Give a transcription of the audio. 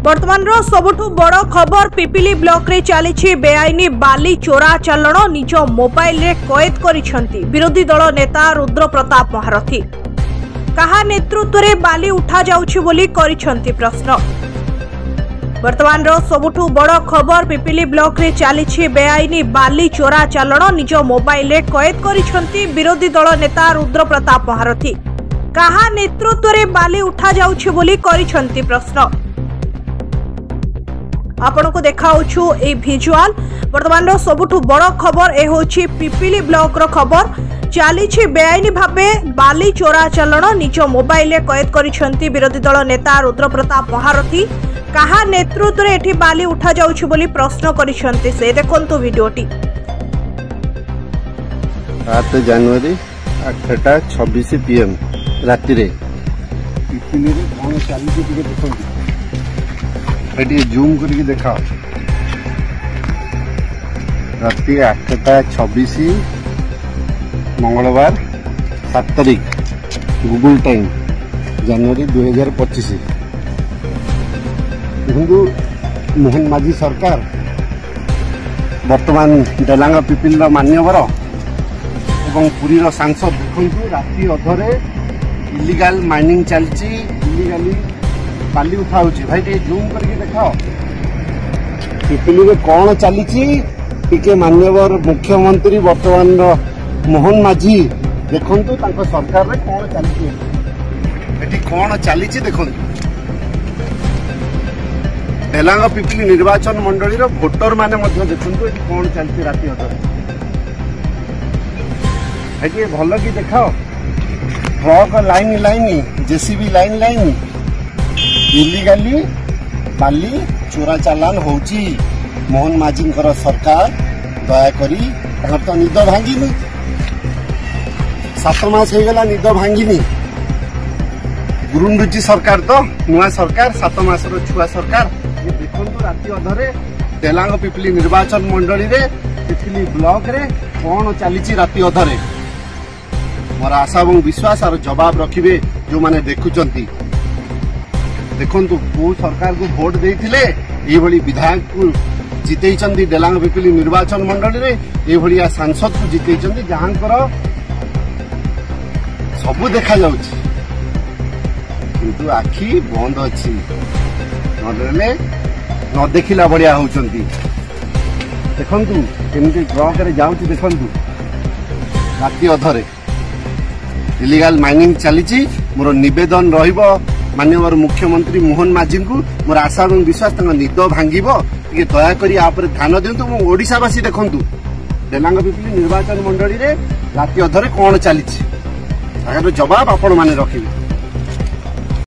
वर्तमान सबुठु बड़ खबर पिपिली ब्लॉक रे चली बेआईनी बाली चोरा चालाण निज मोबाइल रे कैद करिसेंती विरोधी दल नेता रुद्र प्रताप महारथी। कहा नेतृत्व रे बाली उठा जाउछि बोली करिसेंती प्रश्न। वर्तमान सबुठु बड़ खबर पिपिली ब्लॉक रे चली बेआईनी बाली चोरा चालाण निज मोबाइल रे कैद करिसेंती विरोधी दल नेता रुद्र प्रताप महारथी। कहा नेतृत्व रे बाली उठा जाउछि बोली करिसेंती प्रश्न। आपण को देखाउछु ए भिजुआल। वर्तमान सबुठु बड़ खबर ए होछि पिपिली ब्लॉक रो खबर। चली बेआईनी भाबे बाली चोरा चालाण निज मोबाइल रे कैद करिसेंती विरोधी दल नेता रुद्र प्रताप महारथी। कहा नेतृत्व रे एठी बाली उठा जाउछि बोली प्रश्न करिसेंती से। देखंतु वीडियोटी। 7 जनवरी 8:26 PM राति रे पिपिली रे कोन चाली के देखंतु एटी जूम करके देखा। राति 8:26 मंगलवार 7 तारीख गूगल टाइम जनवरी 2025। देखु मोहन माझी सरकार वर्तमान डेलांगा पिपिल मान्यवर एवं पुरी सांसद देखु राति अधरे इलिगाल माइनिंग चलची इलिगाली बाली उठाउछि। भाई टे जूम करके देखाओ पिपिली रे कौन चली टिके मान्यवर मुख्यमंत्री वर्तमान मोहन माझी देखंतु तांको सरकार रे कौन चली एठी कौन चली देखंतु। तेलंगाना पिपिली निर्वाचन मंडली रो वोटर माने मध्य देखंतु एठी कौन चलती राति अधर। एठी भलो की देखाओ truck line line JCB line line illegally बाली चोरा चालान होची। मोहन माझी सरकार दयाकरी तो निद भांगिनी 7 मास हो गला निद भांगिनी। गुरुंडुची सरकार तो नुआ सरकार 7 मास छुआ सरकार। ये देखो राति अधरे तेलंगाना पिपिली निर्वाचन मंडली रे पिपिली ब्लॉक रे कौन चली राति अधरे। मोर आशा और विश्वास और जवाब रखिबे जो माने देखुचंती। देखंतु को सरकार को वोट देइथिले ए भली विधायक को जितेइचंती डेलांगा पिपिली निर्वाचन मंडली रे ए भली सांसद को जितेइचंती जहांकर सबु देखा जाउछि किंतु आखी बंद अछि नदेले न देखिला बढ़िया होउचंती। देखंतु केमती ट्रक रे जाउछि देखंतु राति अधरे इलीगल माइनिंग चली। मोर निवेदन रहिबो माननीय मुख्यमंत्री मोहन माझी को मोर आशा और विश्वास निद भांगिब टे दयाकोरी आपरे ध्यान दिंतु। ओडिशावासी देखंतु डेलांगा पिपिली निर्वाचन मंडली रे राति अधरे कौन चली जवाब आपण माने रखिबे।